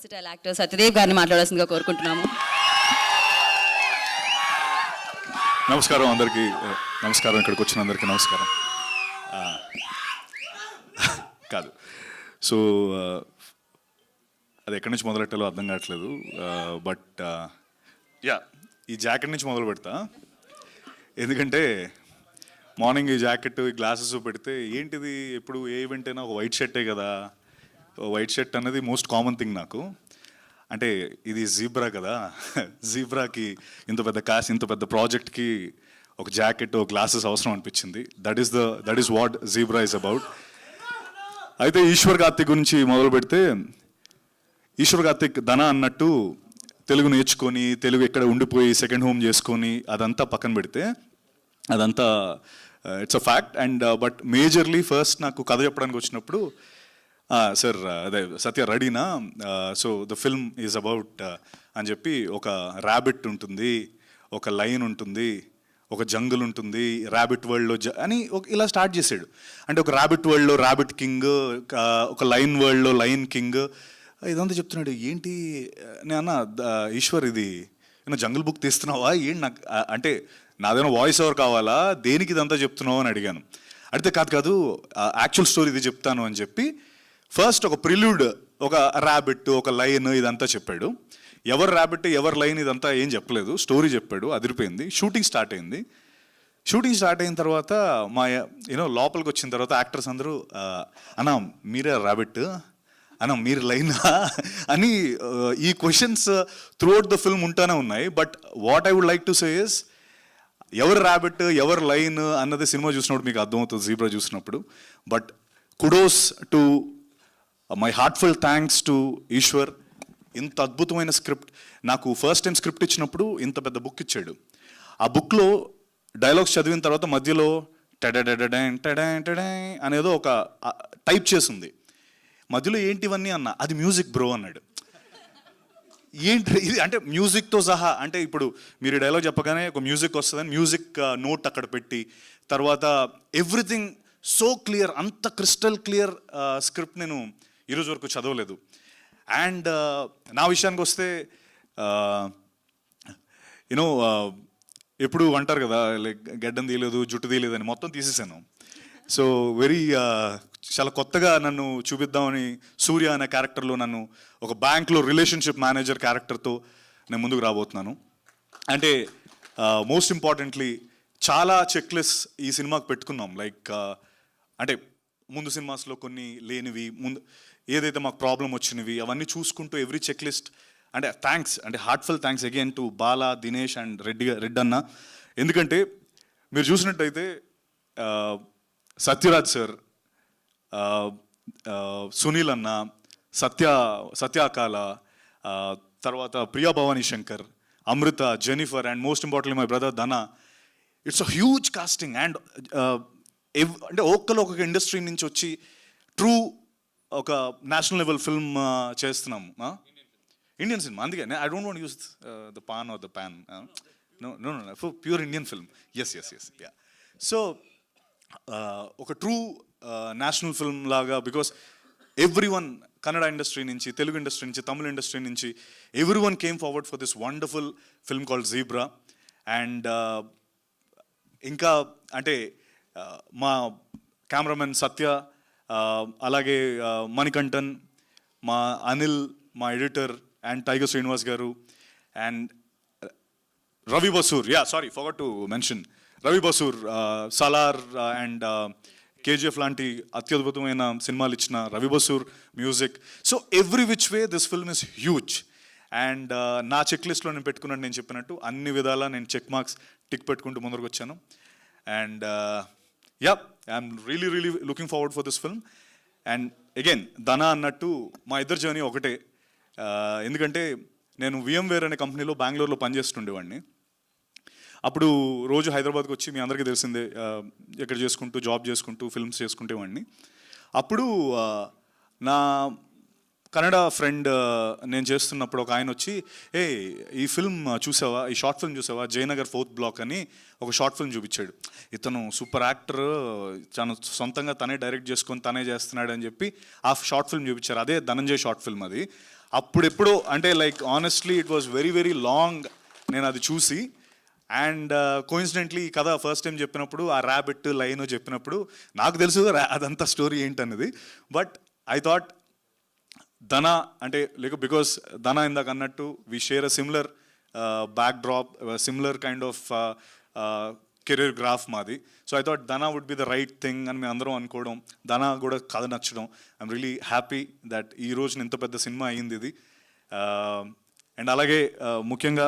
Versatile actor Satyadev గారిని మాట్లాడాల్సిందిగా కోరుకుంటున్నాము. నమస్కారం అందరికీ, నమస్కారం. ఇక్కడికి వచ్చిన అందరికీ నమస్కారం. కాదు, సో అది ఎక్కడి నుంచి మొదలెట్టాలో అర్థం కావట్లేదు. బట్ యా, ఈ జాకెట్ నుంచి మొదలు పెడతా. ఎందుకంటే మార్నింగ్ ఈ జాకెట్, ఈ గ్లాసెస్ పెడితే ఏంటిది, ఎప్పుడు ఏ ఈవెంట్ అయినా ఒక వైట్ షర్టే కదా. వైట్ షర్ట్ అనేది మోస్ట్ కామన్ థింగ్ నాకు. అంటే ఇది జీబ్రా కదా, జీబ్రాకి ఇంత పెద్ద కాస్, ఇంత పెద్ద ప్రాజెక్ట్కి ఒక జాకెట్, ఒక గ్లాసెస్ అవసరం అనిపించింది. That is what zebra is about. అయితే ఈశ్వర్ కార్తిక్ గురించి మొదలు పెడితే, ఈశ్వర్ కార్తిక్ ధన అన్నట్టు తెలుగు నేర్చుకొని, తెలుగు ఎక్కడ ఉండిపోయి సెకండ్ హోమ్ చేసుకొని అదంతా పక్కన పెడితే, అదంతా it's a fact. And but majorly first నాకు కథ చెప్పడానికి వచ్చినప్పుడు, సార్ అదే సత్య రెడీనా, so the film is about అని చెప్పి, ఒక ర్యాబిట్ ఉంటుంది, ఒక లైన్ ఉంటుంది, ఒక జంగుల్ ఉంటుంది, ర్యాబిట్ వరల్డ్లో అని ఇలా స్టార్ట్ చేసాడు. అంటే ఒక ర్యాబిట్ వరల్డ్లో ర్యాబిట్ కింగ్, ఒక లైన్ వరల్డ్లో లైన్ కింగ్, ఇదంతా చెప్తున్నాడు. ఏంటి నేను ఈశ్వర్, ఇది జంగుల్ బుక్ తీస్తున్నావా ఏంటి? నాకు అంటే నాదేమో వాయిస్ ఓవర్ కావాలా, దేనికి ఇదంతా చెప్తున్నావు అని అడిగాను. అడిగితే కాదు యాక్చువల్ స్టోరీ ఇది చెప్తాను అని చెప్పి ఫస్ట్ ఒక ప్రిల్యూడ్, ఒక ర్యాబిట్, ఒక లైన్ ఇదంతా చెప్పాడు. ఎవరు ర్యాబిట్, ఎవరు లైన్ ఇదంతా ఏం చెప్పలేదు, స్టోరీ చెప్పాడు. అదిరిపోయింది. షూటింగ్ స్టార్ట్ అయింది. షూటింగ్ స్టార్ట్ అయిన తర్వాత మా లోపలికి వచ్చిన తర్వాత యాక్టర్స్ అందరూ, అన్నా మీరే ర్యాబిట్, అన్నా మీరు లైనా అని ఈ క్వశ్చన్స్ త్రూఅవుట్ ద ఫిల్మ్ ఉంటానే ఉన్నాయి. But what I would like to say is, ఎవరు ర్యాబిట్, ఎవరు లైన్ అన్నది సినిమా చూసినప్పుడు మీకు అర్థమవుతుంది, జీబ్రా చూసినప్పుడు. But kudos to my heartful thanks to Eshwar. ఇంత అద్భుతమైన స్క్రిప్ట్, నాకు ఫస్ట్ టైం స్క్రిప్ట్ ఇచ్చినప్పుడు ఇంత పెద్ద బుక్ ఇచ్చాడు. ఆ బుక్లో డైలాగ్స్ చదివిన తర్వాత మధ్యలో టెడెడెడెన్ టెడెన్ టెడెన్ అనేదో ఒక టైప్ చేసింది. మధ్యలో ఏంటివన్నీ అన్న, అది మ్యూజిక్ బ్రో అన్నాడు. ఏంటి ఇది అంటే మ్యూజిక్తో సహా, అంటే ఇప్పుడు మీరు డైలాగ్ చెప్పగానే ఒక మ్యూజిక్ వస్తుందని మ్యూజిక్ నోట్ అక్కడ పెట్టి, తర్వాత ఎవ్రీథింగ్ సో క్లియర్, అంత క్రిస్టల్ క్లియర్ స్క్రిప్ట్ నేను ఈరోజు వరకు చదవలేదు. అండ్ నా విషయానికి వస్తే, యూనో ఎప్పుడు అంటారు కదా, లైక్ గడ్డం తీయలేదు, జుట్టు తీయలేదు అని, మొత్తం తీసేసాను. సో చాలా కొత్తగా నన్ను చూపిద్దామని సూర్య అనే క్యారెక్టర్లో నన్ను ఒక బ్యాంక్లో రిలేషన్షిప్ మేనేజర్ క్యారెక్టర్తో నేను ముందుకు రాబోతున్నాను. అంటే మోస్ట్ ఇంపార్టెంట్లీ చాలా చెక్ లిస్ట్ ఈ సినిమాకి పెట్టుకున్నాం. లైక్ అంటే ముందు సినిమాస్లో కొన్ని లేనివి, ముందు ఏదైతే మాకు ప్రాబ్లం వచ్చినవి అవన్నీ చూసుకుంటూ ఎవ్రీ చెక్ లిస్ట్. అంటే థ్యాంక్స్, అంటే heartful thanks again to Bala, Dinesh and Reddy అన్న. ఎందుకంటే మీరు చూసినట్టయితే సత్యరాజ్ సార్, సునీల్ అన్న, సత్యాకాల, తర్వాత Priya Bhavani Shankar, Amrita, Jennifer, and most importantly my brother Dhana. It's a huge casting. And అంటే ఒక్కొక్క ఇండస్ట్రీ నుంచి వచ్చి ట్రూ ఒక నేషనల్ లెవెల్ ఫిల్మ్ చేస్తున్నాము, ఇండియన్ సినిమా. అందుకే I don't want use the pan or the pan, no pure Indian film. Yes yeah. So ఒక true national film లాగా, because every one, Kannada industry నుంచి, తెలుగు ఇండస్ట్రీ నుంచి, Tamil industry నుంచి, every one came forward for this wonderful film called zebra. And ఇంకా అంటే మా cameraman సత్య, అలాగే మణికంఠన్, మా అనిల్, మా ఎడిటర్, అండ్ టైగర్ శ్రీనివాస్ గారు, and Ravi Basur. Forgot to mention Ravi Basur, Salaar and KGF లాంటి అత్యద్భుతమైన సినిమాలు ఇచ్చిన Ravi Basur music. So every which way this film is huge. And నా చెక్ లిస్ట్లో నేను పెట్టుకున్నట్టు, నేను చెప్పినట్టు అన్ని విధాలా నేను చెక్ మార్క్స్ టిక్ పెట్టుకుంటూ ముందరకు వచ్చాను. And I'm really looking forward for this film. And again ధన అన్నట్టు మా ఇద్దరు జర్నీ ఒకటే. ఎందుకంటే నేను VMware అనే కంపెనీలో బెంగళూరులో పనిచేస్తుండేవాడిని. అప్పుడు రోజు హైదరాబాద్కి వచ్చి, మీ అందరికీ తెలిసిందే, ఎక్కడ చేసుకుంటూ జాబ్ చేసుకుంటూ ఫిల్మ్స్ చేసుకుంటేవాడిని. అప్పుడు నా కన్నడ ఫ్రెండ్ నేను చేస్తున్నప్పుడు ఒక ఆయన వచ్చి, ఈ ఫిల్మ్ చూసావా, ఈ షార్ట్ ఫిల్మ్ చూసావా, జయనగర్ 4th బ్లాక్ అని ఒక షార్ట్ ఫిల్మ్ చూపించాడు. ఇతను సూపర్ యాక్టర్, తను సొంతంగా తనే డైరెక్ట్ చేసుకొని తనే చేస్తున్నాడు అని చెప్పి ఆ షార్ట్ ఫిల్మ్ చూపించారు. అదే ధనంజయ్ షార్ట్ ఫిల్మ్. అది అప్పుడెప్పుడో అంటే like honestly it was very very long నేను అది చూసి. అండ్ కోయిన్సిడెంట్లీ ఈ కథ ఫస్ట్ టైం చెప్పినప్పుడు ఆ ర్యాబిట్ లైన్ చెప్పినప్పుడు నాకు తెలుసు అదంతా స్టోరీ ఏంటన్నది. బట్ ఐ థాట్ ధన అంటే లైక్ బికాస్ ధన ఇందాక అన్నట్టు we share a similar backdrop, similar kind of career graph మాది. So I thought Dhana would be the right thing అని మేము అందరం అనుకోవడం, ధన కూడా కథ నచ్చడం. ఐఎమ్ రియలీ హ్యాపీ దట్ ఈ రోజున ఇంత పెద్ద సినిమా అయ్యింది ఇది. అండ్ అలాగే ముఖ్యంగా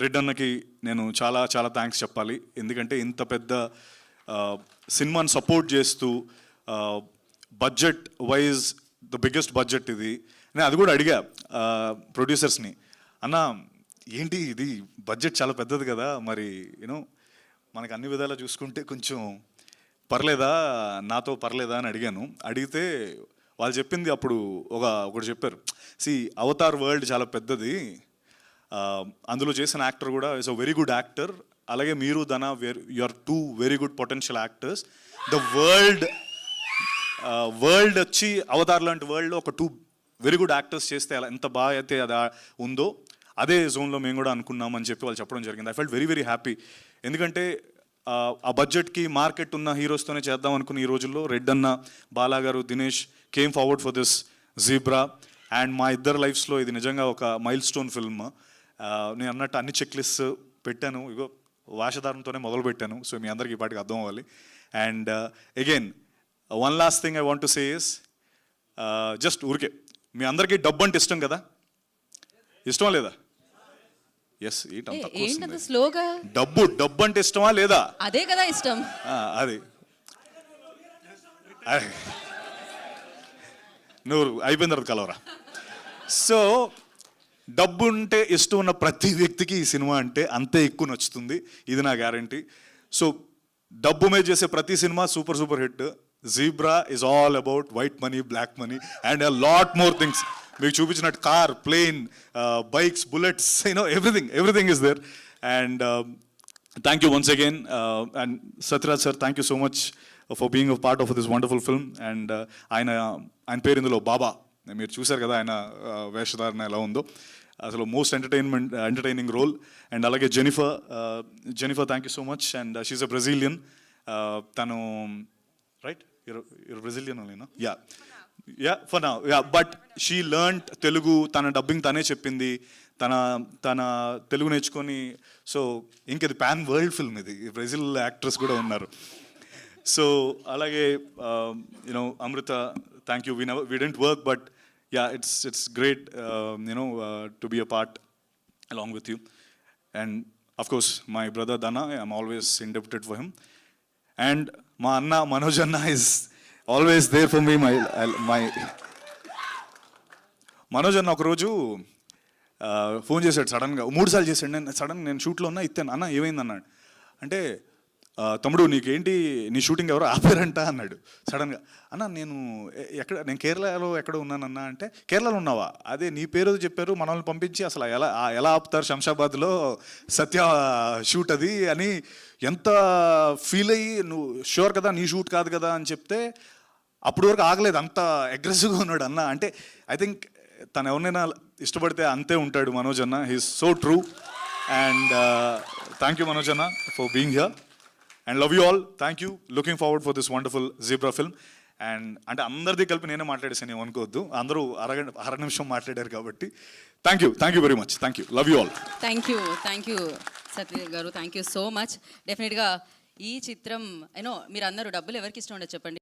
రెడ్ అన్నకి నేను చాలా చాలా థ్యాంక్స్ చెప్పాలి. ఎందుకంటే ఇంత పెద్ద సినిమాని సపోర్ట్ చేస్తూ budget wise the biggest budget ఇది. నేను అది కూడా అడిగా ప్రొడ్యూసర్స్ని, అన్న ఏంటి ఇది బడ్జెట్ చాలా పెద్దది కదా, మరి యూనో మనకు అన్ని విధాలా చూసుకుంటే కొంచెం పర్లేదా, నాతో పర్లేదా అని అడిగాను. అడిగితే వాళ్ళు చెప్పింది అప్పుడు ఒకటి చెప్పారు, అవతార్ వరల్డ్ చాలా పెద్దది, అందులో చేసిన యాక్టర్ కూడా is a very good actor, అలాగే మీరు Dhana you are too very good potential actors. The world వచ్చి అవతార్ లాంటి వరల్డ్లో ఒక టూ వెరీ గుడ్ యాక్టర్స్ చేస్తే అలా ఎంత బాగా అయితే అది ఉందో అదే జోన్లో మేము కూడా అనుకున్నామని చెప్పి వాళ్ళు చెప్పడం జరిగింది. I felt very very happy. ఎందుకంటే ఆ బడ్జెట్కి మార్కెట్ ఉన్న హీరోస్తోనే చేద్దాం అనుకున్న ఈ రోజుల్లో రెడ్ అన్న, బాలా గారు, Dinesh came forward for this zebra. And మా ఇద్దరు లైఫ్స్లో ఇది నిజంగా ఒక మైల్ స్టోన్ ఫిల్మ్. నేను అన్నట్టు అన్ని చెక్ లిస్ట్ పెట్టాను, ఇగో వాషధారంతోనే మొదలు పెట్టాను. సో మీ అందరికీ ఈ పాటికి అర్థం అవ్వాలి. And again one last thing I want to say is just ఊరికే మీ అందరికీ డబ్బు అంటే ఇష్టం కదా, ఇష్టమా లేదా? ఎస్, ఏంటది స్లోగా డబ్బు అంటే ఇష్టమా లేదా? అదే కదా ఇష్టం. అది నువ్వు అయిపోయిన తర్వాత కలవరా. సో డబ్బు ఉంటే ఇష్టం ఉన్న ప్రతి వ్యక్తికి ఈ సినిమా అంటే అంతే ఎక్కువ నచ్చుతుంది, ఇది నా గ్యారంటీ. సో డబ్బు మీద చేసే ప్రతి సినిమా super super hit. Zebra is all about white money, black money and a lot more things. మీకు చూపించినట్టు car, plane, bikes, bullets, everything is there. And thank you once again. And Sathyaraj sir, thank you so much for being a part of this wonderful film. And ఆయన పేరు ఇందులో బాబా, మీరు చూశారు కదా ఆయన వేషధారణ ఎలా ఉందో, అసలు మోస్ట్ ఎంటర్టైనింగ్ రోల్. అండ్ అలాగే Jennifer thank you so much. And she's a Brazilian. తను రైట్, యూర్ బ్రెజిలియన్ ఓన్లీనా? For now, but she learned Telugu. తన డబ్బింగ్ తనే చెప్పింది, తన తెలుగు నేర్చుకొని. సో ఇంకది పాన్ వరల్డ్ ఫిల్మ్, ఇది బ్రెజిల్ యాక్ట్రెస్ కూడా ఉన్నారు. సో అలాగే you know Amrita, thank you. We didn't work, but yeah, it's great to be a part along with you. And of course my brother Dana, I'm always indebted for him. And my Anna Manoj Anna is always there for me. my Manoj అన్న ఒకరోజు phone చేశాడు సడన్గా, 3 సార్లు చేశాడు. నేను షూట్లో ఉన్నా, ఇస్తాను అన్న ఏమైంది అన్నాడు. అంటే తమ్ముడు నీకేంటి, నీ షూటింగ్ ఎవరో ఆపారంట అన్నాడు సడన్గా. అన్న నేను కేరళలో ఎక్కడ ఉన్నానన్నా అంటే, కేరళలో ఉన్నావా, అదే నీ పేరు చెప్పారు, మనల్ని పంపించి అసలు ఎలా ఆపుతారు శంషాబాద్లో, సత్య షూట్ అది అని ఎంత ఫీల్ అయ్యి, నువ్వు షూర్ కదా నీ షూట్ కాదు కదా అని చెప్తే అప్పటి వరకు ఆగలేదు, అంత అగ్రెసివ్గా ఉన్నాడు అన్న. అంటే ఐ థింక్ తను ఎవరినైనా ఇష్టపడితే అంతే ఉంటాడు మనోజ్ అన్న. He's so true. And thank you Manoj అన్న for being here. And love you all. Thank you. Looking forward for this wonderful zebra film. And అంటే అందరిది కలిపి నేనే మాట్లాడేసాను, నేను అనుకోవద్దు, అందరూ అర నిమిషం మాట్లాడారు కాబట్టి thank you very much. Thank you. Love you all. Thank you Satya గారు, థ్యాంక్ యూ సో మచ్. డెఫినెట్గా ఈ చిత్రం మీరు అందరూ డబ్బులు ఎవరికి ఇష్టం ఉండదు చెప్పండి.